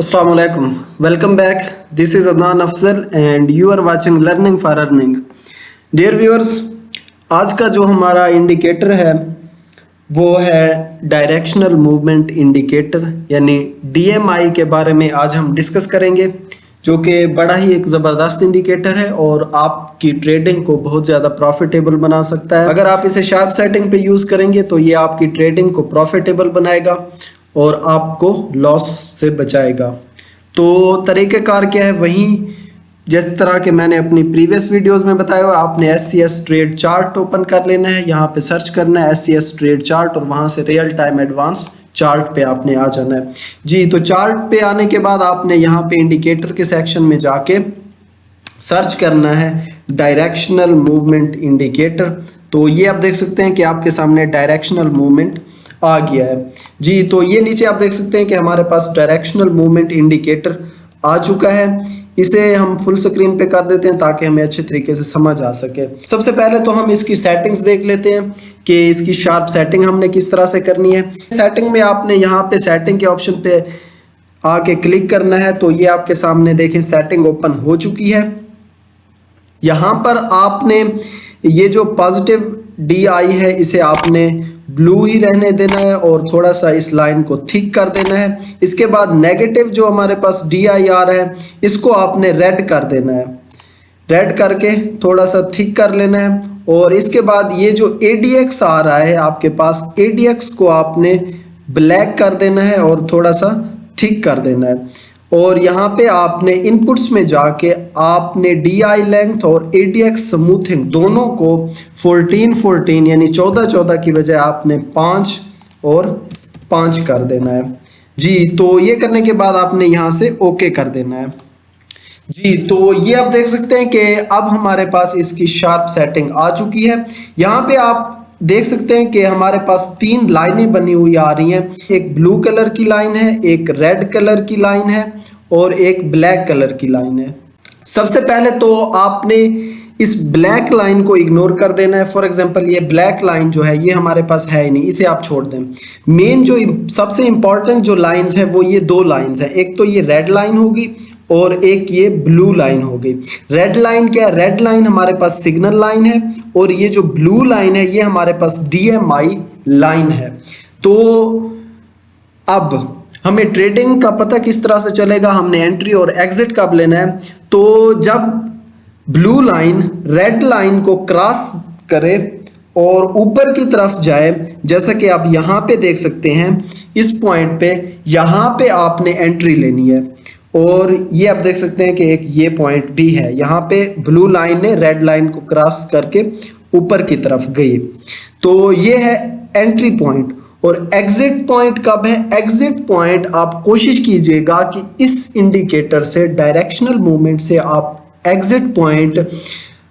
Assalamu alaikum. Welcome back. This is Adnan Afzal and you are watching Learning for Earning. Dear viewers, आज का जो हमारा indicator है वो है डायरेक्शनल मूवमेंट इंडिकेटर यानी DMI के बारे में आज हम डिस्कस करेंगे, जो कि बड़ा ही एक ज़बरदस्त इंडिकेटर है और आपकी ट्रेडिंग को बहुत ज़्यादा प्रॉफिटेबल बना सकता है। अगर आप इसे शार्प सेटिंग पे यूज़ करेंगे तो ये आपकी ट्रेडिंग को प्रॉफिटेबल बनाएगा और आपको लॉस से बचाएगा। तो तरीक़ेकार क्या है, वहीं जिस तरह के मैंने अपनी प्रीवियस वीडियोस में बताया हुआ, आपने SCS ट्रेड चार्ट ओपन कर लेना है, यहाँ पे सर्च करना है SCS ट्रेड चार्ट और वहाँ से रियल टाइम एडवांस चार्ट पे आपने आ जाना है जी। तो चार्ट पे आने के बाद आपने यहाँ पे इंडिकेटर के सेक्शन में जाके सर्च करना है डायरेक्शनल मूवमेंट इंडिकेटर। तो ये आप देख सकते हैं कि आपके सामने डायरेक्शनल मूवमेंट आ गया है जी। तो ये नीचे आप देख सकते हैं कि हमारे पास डायरेक्शनल मूवमेंट इंडिकेटर आ चुका है। इसे हम फुल स्क्रीन पे कर देते हैं ताकि हमें अच्छे तरीके से समझ आ सके। सबसे पहले तो हम इसकी सेटिंग्स देख लेते हैं कि इसकी शार्प सेटिंग हमने किस तरह से करनी है। सेटिंग में आपने यहाँ पे सेटिंग के ऑप्शन पे आके क्लिक करना है। तो ये आपके सामने देखें सेटिंग ओपन हो चुकी है। यहाँ पर आपने ये जो पॉजिटिव DI है इसे आपने ब्लू ही रहने देना है और थोड़ा सा इस लाइन को थिक कर देना है। इसके बाद नेगेटिव जो हमारे पास DI आ रहा है इसको आपने रेड कर देना है, रेड करके थोड़ा सा थिक कर लेना है। और इसके बाद ये जो ADX आ रहा है आपके पास, ADX को आपने ब्लैक कर देना है और थोड़ा सा थिक कर देना है। और यहाँ पे आपने इनपुट्स में जाके आपने DI लेंथ और ADX स्मूथिंग दोनों को 14-14 यानी 14-14 की बजाय आपने 5 और 5 कर देना है जी। तो ये करने के बाद आपने यहाँ से ओके कर देना है जी। तो ये आप देख सकते हैं कि अब हमारे पास इसकी शार्प सेटिंग आ चुकी है। यहाँ पे आप देख सकते हैं कि हमारे पास 3 लाइनें बनी हुई आ रही हैं। एक ब्लू कलर की लाइन है, एक रेड कलर की लाइन है और एक ब्लैक कलर की लाइन है। सबसे पहले तो आपने इस ब्लैक लाइन को इग्नोर कर देना है। फॉर एग्जांपल ये ब्लैक लाइन जो है ये हमारे पास है ही नहीं, इसे आप छोड़ दें। मेन जो सबसे इंपॉर्टेंट जो लाइंस है वो ये 2 लाइंस है, एक तो ये रेड लाइन होगी और एक ये ब्लू लाइन हो गई। रेड लाइन क्या है? रेड लाइन हमारे पास सिग्नल लाइन है और ये जो ब्लू लाइन है ये हमारे पास DMI लाइन है। तो अब हमें ट्रेडिंग का पता किस तरह से चलेगा, हमने एंट्री और एग्जिट कब लेना है। तो जब ब्लू लाइन रेड लाइन को क्रॉस करे और ऊपर की तरफ जाए, जैसा कि आप यहाँ पे देख सकते हैं इस पॉइंट पे, यहाँ पे आपने एंट्री लेनी है। और ये आप देख सकते हैं कि एक ये पॉइंट भी है, यहाँ पे ब्लू लाइन ने रेड लाइन को क्रॉस करके ऊपर की तरफ गई। तो ये है एंट्री पॉइंट। और एग्जिट पॉइंट कब है? एग्जिट पॉइंट आप कोशिश कीजिएगा कि इस इंडिकेटर से, डायरेक्शनल मूवमेंट से आप एग्जिट पॉइंट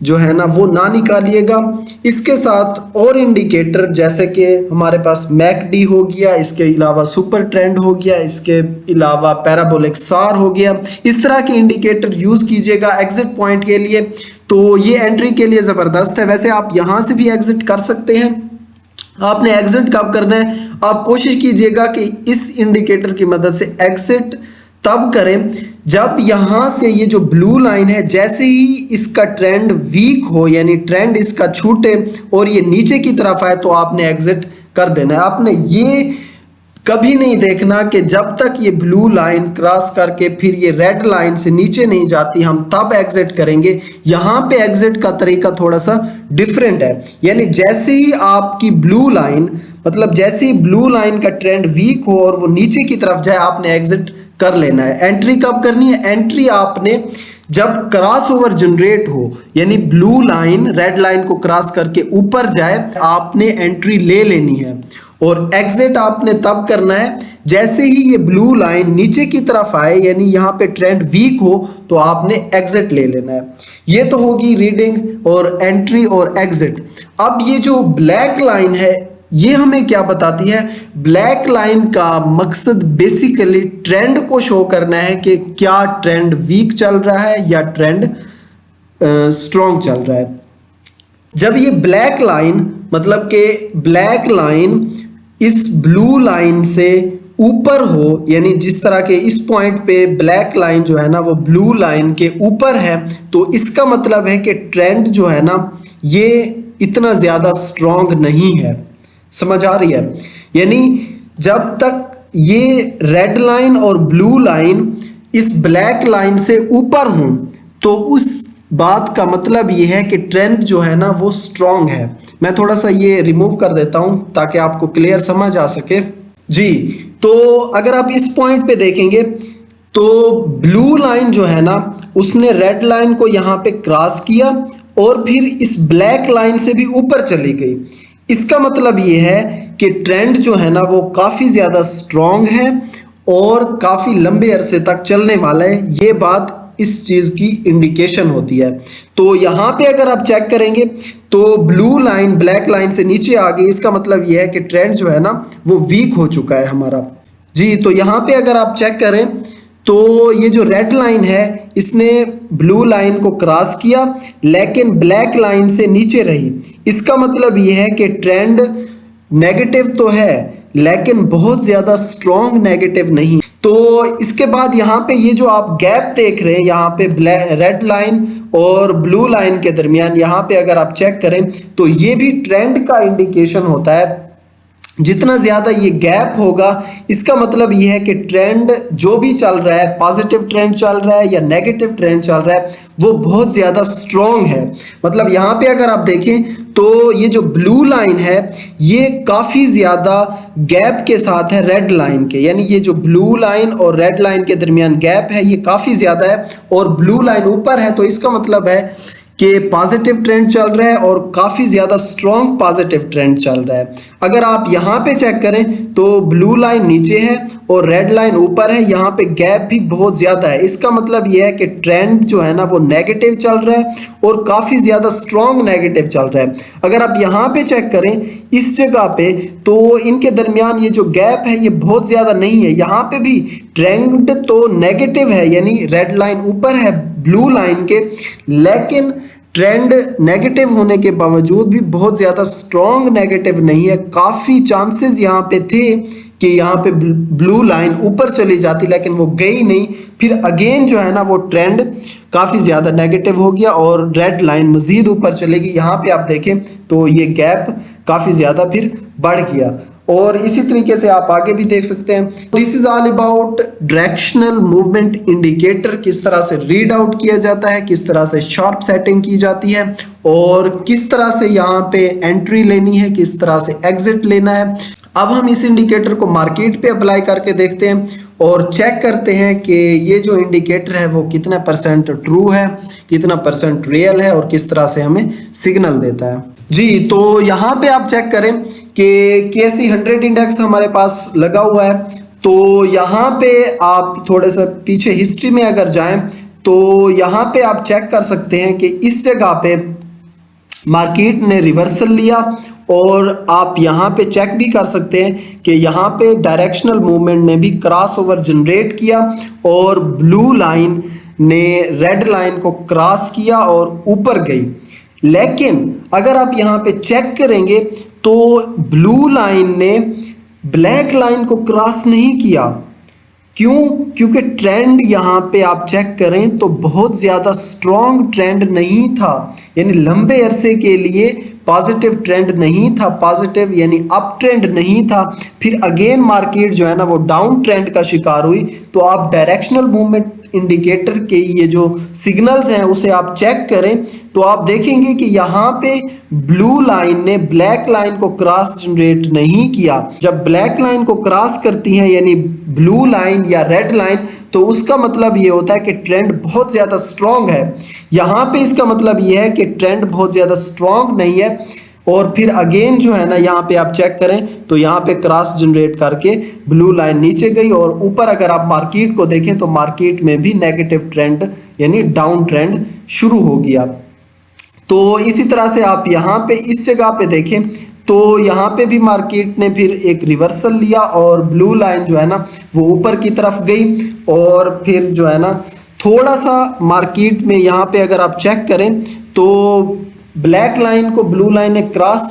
जो है ना वो ना निकालिएगा। इसके साथ और इंडिकेटर जैसे कि हमारे पास MACD हो गया, इसके अलावा सुपर ट्रेंड हो गया, इसके अलावा पैराबोलिक SAR हो गया, इस तरह के इंडिकेटर यूज कीजिएगा एग्जिट पॉइंट के लिए। तो ये एंट्री के लिए ज़बरदस्त है। वैसे आप यहाँ से भी एग्जिट कर सकते हैं। आपने एग्जिट कब करना है? आप कोशिश कीजिएगा कि इस इंडिकेटर की मदद से एग्जिट तब करें जब यहां से ये जो ब्लू लाइन है जैसे ही इसका ट्रेंड वीक हो, यानी ट्रेंड इसका छूटे और ये नीचे की तरफ आए, तो आपने एग्जिट कर देना है। आपने ये कभी नहीं देखना कि जब तक ये ब्लू लाइन क्रॉस करके फिर ये रेड लाइन से नीचे नहीं जाती हम तब एग्जिट करेंगे। यहाँ पे एग्जिट का तरीका थोड़ा सा डिफरेंट है, यानी जैसे ही आपकी ब्लू लाइन, मतलब जैसे ही ब्लू लाइन का ट्रेंड वीक हो और वो नीचे की तरफ जाए, आपने एग्जिट कर लेना है। एंट्री कब करनी है? एंट्री आपने जब क्रॉस ओवर जनरेट हो, यानी ब्लू लाइन रेड लाइन को क्रॉस करके ऊपर जाए, आपने एंट्री ले लेनी है। और एग्जिट आपने तब करना है जैसे ही ये ब्लू लाइन नीचे की तरफ आए, यानी यहाँ पे ट्रेंड वीक हो, तो आपने एग्जिट ले लेना है। ये तो होगी रीडिंग और एंट्री और एग्जिट। अब ये जो ब्लैक लाइन है ये हमें क्या बताती है? ब्लैक लाइन का मकसद बेसिकली ट्रेंड को शो करना है कि क्या ट्रेंड वीक चल रहा है या ट्रेंड स्ट्रॉन्ग चल रहा है। जब ये ब्लैक लाइन, मतलब कि ब्लैक लाइन इस ब्लू लाइन से ऊपर हो, यानी जिस तरह के इस पॉइंट पे ब्लैक लाइन जो है ना वो ब्लू लाइन के ऊपर है, तो इसका मतलब है कि ट्रेंड जो है ना ये इतना ज्यादा स्ट्रॉन्ग नहीं है। समझ आ रही है? यानी जब तक ये रेड लाइन और ब्लू लाइन इस ब्लैक लाइन से ऊपर हों तो उस बात का मतलब ये है कि ट्रेंड जो है ना वो स्ट्रॉन्ग है। मैं थोड़ा सा ये रिमूव कर देता हूं ताकि आपको क्लियर समझ आ सके। जी, तो अगर आप इस पॉइंट पे देखेंगे तो ब्लू लाइन जो है ना उसने रेड लाइन को यहाँ पे क्रॉस किया और फिर इस ब्लैक लाइन से भी ऊपर चली गई। इसका मतलब ये है कि ट्रेंड जो है ना वो काफी ज्यादा स्ट्रॉन्ग है और काफी लंबे अरसे तक चलने वाला है। ये बात इस चीज की इंडिकेशन होती है। तो यहाँ पे अगर आप चेक करेंगे तो ब्लू लाइन ब्लैक लाइन से नीचे आ गई, इसका मतलब यह है कि ट्रेंड जो है ना वो वीक हो चुका है हमारा। जी, तो यहाँ पे अगर आप चेक करें तो ये जो रेड लाइन है इसने ब्लू लाइन को क्रॉस किया लेकिन ब्लैक लाइन से नीचे रही। इसका मतलब ये है कि ट्रेंड नेगेटिव तो है लेकिन बहुत ज्यादा स्ट्रॉन्ग नेगेटिव नहीं। तो इसके बाद यहाँ पे ये जो आप गैप देख रहे हैं यहाँ पे रेड लाइन और ब्लू लाइन के दरमियान, यहाँ पे अगर आप चेक करें तो ये भी ट्रेंड का इंडिकेशन होता है। जितना ज्यादा ये गैप होगा इसका मतलब ये है कि ट्रेंड जो भी चल रहा है, पॉजिटिव ट्रेंड चल रहा है या नेगेटिव ट्रेंड चल रहा है, वो बहुत ज्यादा स्ट्रॉन्ग है। मतलब यहाँ पे अगर आप देखें तो ये जो ब्लू लाइन है ये काफी ज्यादा गैप के साथ है रेड लाइन के, यानी ये जो ब्लू लाइन और रेड लाइन के दरमियान गैप है ये काफी ज्यादा है और ब्लू लाइन ऊपर है। तो इसका मतलब है कि पॉजिटिव ट्रेंड चल रहा है और काफी ज्यादा स्ट्रॉन्ग पॉजिटिव ट्रेंड चल रहा है। अगर आप यहाँ पे चेक करें तो ब्लू लाइन नीचे है और रेड लाइन ऊपर है, यहाँ पे गैप भी बहुत ज्यादा है। इसका मतलब यह है कि ट्रेंड जो है ना वो नेगेटिव चल रहा है और काफी ज्यादा स्ट्रॉन्ग नेगेटिव चल रहा है। अगर आप यहाँ पे चेक करें इस जगह पे तो इनके दरमियान ये जो गैप है ये बहुत ज्यादा नहीं है। यहाँ पे भी ट्रेंड तो नेगेटिव है, यानी रेड लाइन ऊपर है ब्लू लाइन के, लेकिन ट्रेंड नेगेटिव होने के बावजूद भी बहुत ज्यादा स्ट्रॉन्ग नेगेटिव नहीं है। काफी चांसेस यहाँ पे थे कि यहाँ पे ब्लू लाइन ऊपर चली जाती लेकिन वो गई नहीं। फिर अगेन जो है ना वो ट्रेंड काफी ज्यादा नेगेटिव हो गया और रेड लाइन मजीद ऊपर चलेगी। यहाँ पे आप देखें तो ये गैप काफी ज्यादा फिर बढ़ गया और इसी तरीके से आप आगे भी देख सकते हैं। This is all about directional movement indicator, किस तरह से रीड आउट किया जाता है, किस तरह से शार्प सेटिंग की जाती है और किस तरह से यहाँ पे एंट्री लेनी है, किस तरह से एग्जिट लेना है। अब हम इस इंडिकेटर को मार्केट पे अप्लाई करके देखते हैं और चेक करते हैं कि ये जो इंडिकेटर है वो कितना परसेंट ट्रू है, कितना परसेंट रियल है और किस तरह से हमें सिग्नल देता है। जी, तो यहाँ पे आप चेक करें कि KSE 100 इंडेक्स हमारे पास लगा हुआ है। तो यहाँ पे आप थोड़े सा पीछे हिस्ट्री में अगर जाएं तो यहाँ पे आप चेक कर सकते हैं कि इस जगह पे मार्केट ने रिवर्सल लिया और आप यहाँ पे चेक भी कर सकते हैं कि यहाँ पे डायरेक्शनल मूवमेंट ने भी क्रॉस ओवर जनरेट किया और ब्लू लाइन ने रेड लाइन को क्रॉस किया और ऊपर गई। लेकिन अगर आप यहाँ पे चेक करेंगे तो ब्लू लाइन ने ब्लैक लाइन को क्रॉस नहीं किया। क्यों? क्योंकि ट्रेंड यहाँ पे आप चेक करें तो बहुत ज्यादा स्ट्रॉन्ग ट्रेंड नहीं था, यानी लंबे अरसे के लिए पॉजिटिव ट्रेंड नहीं था, पॉजिटिव यानी अप ट्रेंड नहीं था। फिर अगेन मार्केट जो है ना वो डाउन ट्रेंड का शिकार हुई। तो आप डायरेक्शनल मूवमेंट इंडिकेटर के ये जो सिग्नल्स हैं उसे आप चेक करें तो आप देखेंगे कि यहाँ पे ब्लू लाइन ने ब्लैक लाइन को क्रॉस जनरेट नहीं किया। जब ब्लैक लाइन को क्रॉस करती है यानी ब्लू लाइन या रेड लाइन, तो उसका मतलब ये होता है कि ट्रेंड बहुत ज्यादा स्ट्रॉन्ग है। यहाँ पे इसका मतलब ये है कि ट्रेंड बहुत ज्यादा स्ट्रॉन्ग नहीं है। और फिर अगेन जो है ना यहाँ पे आप चेक करें तो यहाँ पे क्रॉस जनरेट करके ब्लू लाइन नीचे गई और ऊपर अगर आप मार्केट को देखें तो मार्केट में भी नेगेटिव ट्रेंड यानी डाउन ट्रेंड शुरू हो गया। तो इसी तरह से आप यहाँ पे इस जगह पे देखें तो यहाँ पे भी मार्केट ने फिर एक रिवर्सल लिया और ब्लू लाइन जो है ना वो ऊपर की तरफ गई और फिर जो है ना थोड़ा सा मार्केट में यहाँ पे अगर आप चेक करें तो ब्लैक लाइन को ब्लू लाइन ने क्रॉस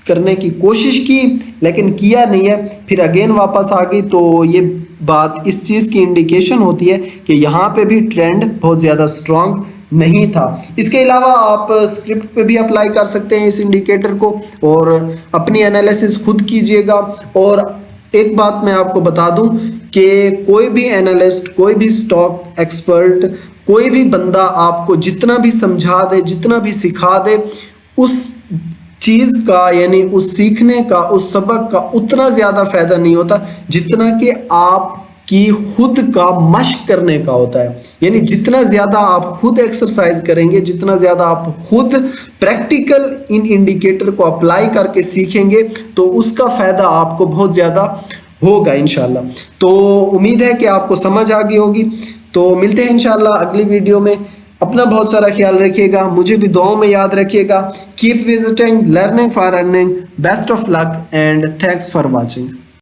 करने की कोशिश की लेकिन किया नहीं है, फिर अगेन वापस आ गई, तो ये बात इस चीज़ की इंडिकेशन होती है कि यहाँ पे भी ट्रेंड बहुत ज़्यादा स्ट्रांग नहीं था। इसके अलावा आप स्क्रिप्ट पे भी अप्लाई कर सकते हैं इस इंडिकेटर को और अपनी एनालिसिस खुद कीजिएगा। और एक बात मैं आपको बता दूं कि कोई भी एनालिस्ट, कोई भी स्टॉक एक्सपर्ट, कोई भी बंदा आपको जितना भी समझा दे, जितना भी सिखा दे, उस चीज का यानी उस सीखने का, उस सबक का उतना ज्यादा फायदा नहीं होता जितना कि आपकी खुद का मशक करने का होता है। यानी जितना ज्यादा आप खुद एक्सरसाइज करेंगे, जितना ज्यादा आप खुद प्रैक्टिकल इन इंडिकेटर को अप्लाई करके सीखेंगे, तो उसका फायदा आपको बहुत ज्यादा होगा इंशाल्लाह। तो उम्मीद है कि आपको समझ आ गई होगी। तो मिलते हैं इंशाल्लाह अगली वीडियो में। अपना बहुत सारा ख्याल रखिएगा, मुझे भी दुआओं में याद रखिएगा। Keep visiting learning for earning. Best of luck and thanks for watching.